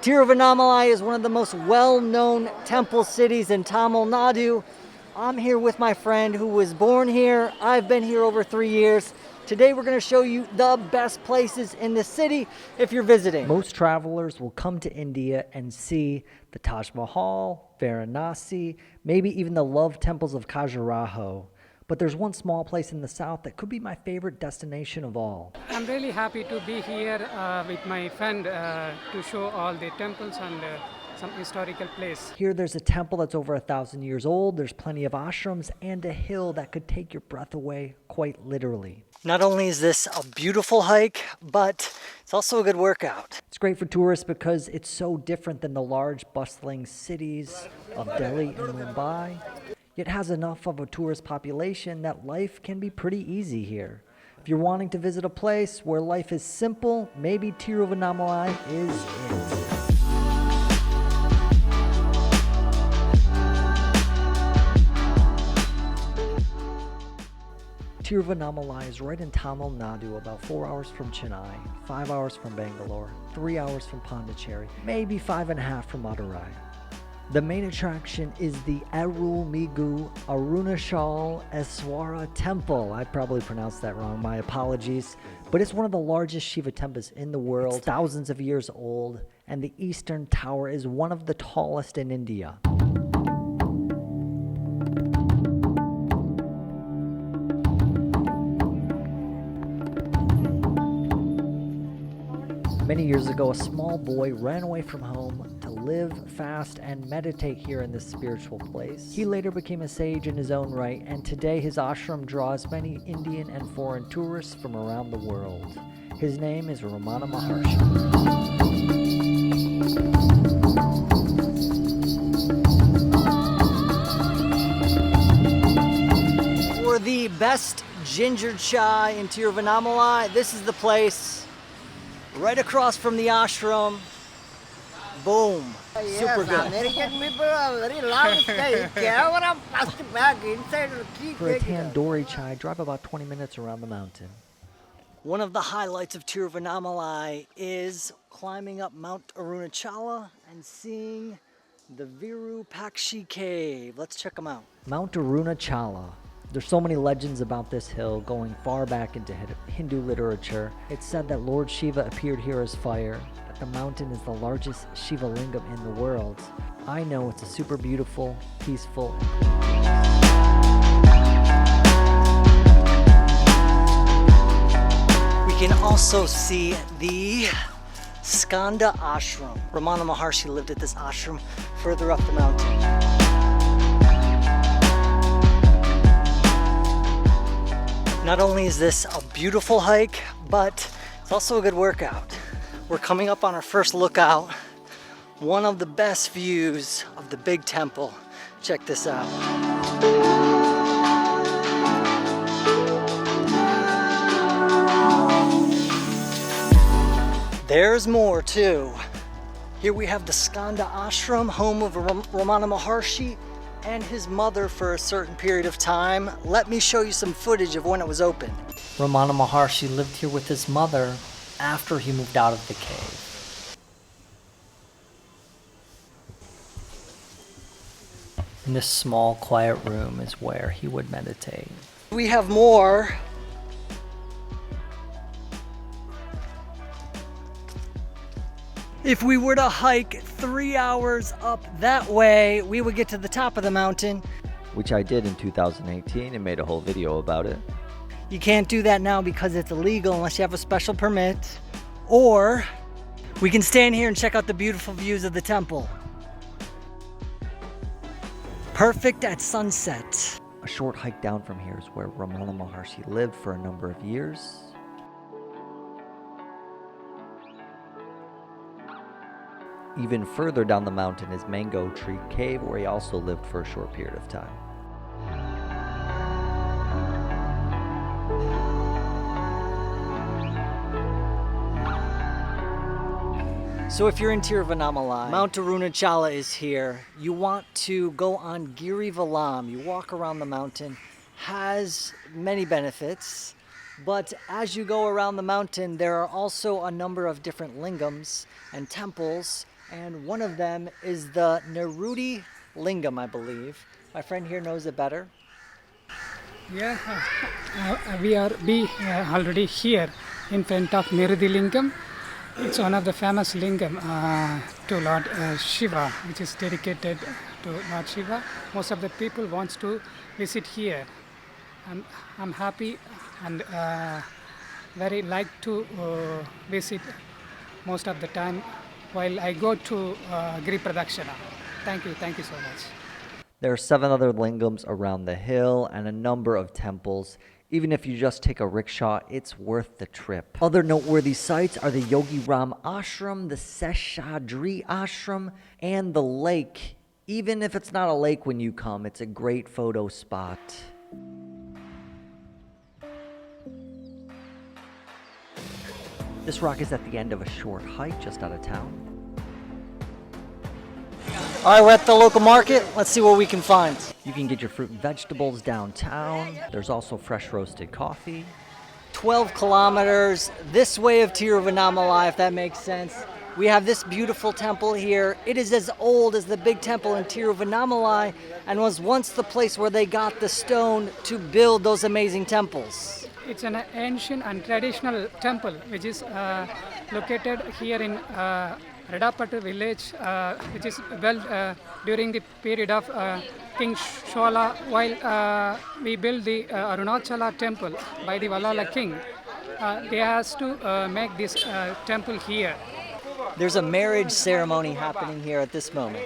Tiruvannamalai is one of the most well-known temple cities in Tamil Nadu. I'm here with my friend who was born here. I've been here over 3 years. Today we're going to show you the best places in the city if you're visiting. Most travelers will come to India and see the Taj Mahal, Varanasi, maybe even the love temples of Khajuraho. But there's one small place in the south that could be my favorite destination of all. I'm really happy to be here with my friend to show all the temples and some historical place. Here there's a temple that's over 1,000 years old, there's plenty of ashrams, and a hill that could take your breath away, quite literally. Not only is this a beautiful hike, but it's also a good workout. It's great for tourists because it's so different than the large bustling cities of Delhi and Mumbai. It has enough of a tourist population that life can be pretty easy here. If you're wanting to visit a place where life is simple, maybe Tiruvannamalai is it. Tiruvannamalai is right in Tamil Nadu, about 4 hours from Chennai, 5 hours from Bangalore, 3 hours from Pondicherry, maybe 5.5 from Madurai. The main attraction is the Arulmigu Arunachaleswarar temple. I probably pronounced that wrong, my apologies. But it's one of the largest Shiva temples in the world. It's thousands of years old, and the eastern tower is one of the tallest in India. Many years ago, a small boy ran away from home to live, fast, and meditate here in this spiritual place. He later became a sage in his own right, and today his ashram draws many Indian and foreign tourists from around the world. His name is Ramana Ashram. For the best ginger chai in Tiruvannamalai, this is the place. Right across from the ashram. Boom. Yes, super good. American people are very loud. They camera plastic bag inside the key. For a tandoori chai, drive about 20 minutes around the mountain. One of the highlights of Tiruvannamalai is climbing up Mount Arunachala and seeing the Virupakshi cave. Let's check them out. Mount Arunachala. There's so many legends about this hill going far back into Hindu literature. It's said that Lord Shiva appeared here as fire, that the mountain is the largest Shiva Lingam in the world. I know it's a super beautiful, peaceful, We can also see the Skanda Ashram. Ramana Maharshi lived at this ashram further up the mountain. Not only is this a beautiful hike, but it's also a good workout. We're coming up on our first lookout. One of the best views of the big temple. Check this out. There's more too. Here we have the Skanda Ashram, home of Ramana Maharshi and his mother for a certain period of time. Let me show you some footage of when it was open. Ramana Maharshi lived here with his mother after he moved out of the cave. And this small, quiet room is where he would meditate. We have more. If we were to hike 3 hours up that way, we would get to the top of the mountain. Which I did in 2018 and made a whole video about it. You can't do that now because it's illegal unless you have a special permit. Or we can stand here and check out the beautiful views of the temple. Perfect at sunset. A short hike down from here is where Ramana Maharshi lived for a number of years. Even further down the mountain is Mango Tree Cave, where he also lived for a short period of time. So if you're in Tiruvannamalai, Mount Arunachala is here. You want to go on Giri Valam. You walk around the mountain. Has many benefits. But as you go around the mountain, there are also a number of different lingams and temples and one of them is the Nirudhi Lingam, I believe. My friend here knows it better. Yeah, we already here in front of Nirudhi Lingam. It's one of the famous lingam to Lord Shiva, which is dedicated to Lord Shiva. Most of the people wants to visit here. I'm happy and very like to visit most of the time while I go to Giri Pradakshina. Thank you so much. There are 7 other lingams around the hill and a number of temples. Even if you just take a rickshaw, it's worth the trip. Other noteworthy sites are the Yogi Ram Ashram, the Seshadri Ashram, and the lake. Even if it's not a lake when you come, it's a great photo spot. This rock is at the end of a short hike just out of town. All right, we're at the local market. Let's see what we can find. You can get your fruit and vegetables downtown. There's also fresh roasted coffee. 12 kilometers this way of Tiruvannamalai, if that makes sense. We have this beautiful temple here. It is as old as the big temple in Tiruvannamalai and was once the place where they got the stone to build those amazing temples. It's an ancient and traditional temple which is located here in Redapattu village, which is built during the period of King Shola while we built the Arunachala temple by the Vallala king. They has to make this temple here. There's a marriage ceremony happening here at this moment.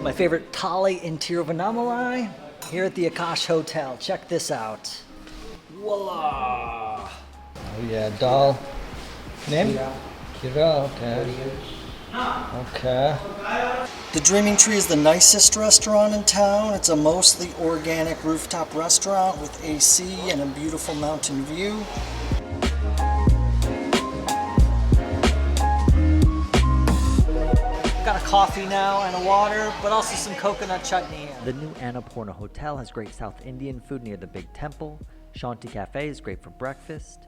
My favorite thali in Tiruvannamalai, here at the Akash Hotel. Check this out. Voila! Oh yeah, dal. Name? Kira, okay. Okay. The Dreaming Tree is the nicest restaurant in town. It's a mostly organic rooftop restaurant with AC and a beautiful mountain view. Got a coffee now and a water, but also some coconut chutney here. The new Annapoorňa Hotel has great South Indian food near the big temple. Shanti Cafe is great for breakfast.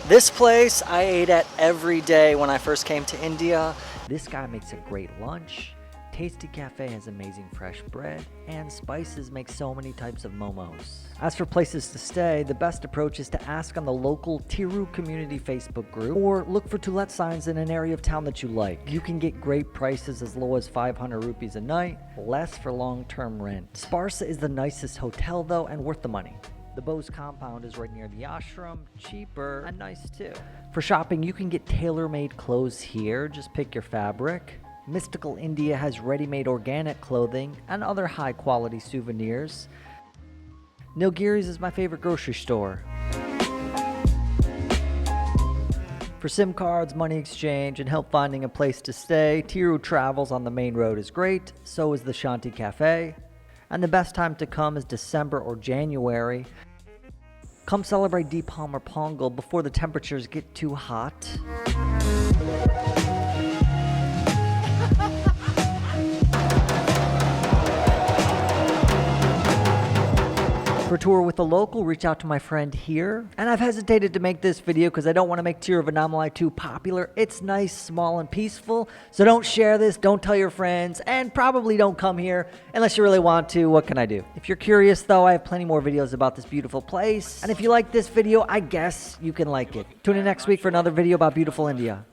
This place I ate at every day when I first came to India. This guy makes a great lunch. Tasty Cafe has amazing fresh bread, and Spices makes so many types of momos. As for places to stay, the best approach is to ask on the local Tiru community Facebook group, or look for to-let signs in an area of town that you like. You can get great prices as low as 500 rupees a night, less for long-term rent. Sparsa is the nicest hotel though, and worth the money. The Bose Compound is right near the ashram, cheaper and nice too. For shopping, you can get tailor-made clothes here, just pick your fabric. Mystical India has ready-made organic clothing and other high-quality souvenirs. Nilgiri's is my favorite grocery store. For SIM cards, money exchange, and help finding a place to stay, Tiru Travels on the main road is great, so is the Shanti Cafe. And the best time to come is December or January. Come celebrate Deepam or Pongal before the temperatures get too hot. For a tour with a local, reach out to my friend here. And I've hesitated to make this video because I don't want to make Tiruvannamalai too popular. It's nice, small, and peaceful. So don't share this, don't tell your friends, and probably don't come here unless you really want to. What can I do? If you're curious though, I have plenty more videos about this beautiful place. And if you like this video, I guess you can like it. Tune in next week for another video about beautiful India.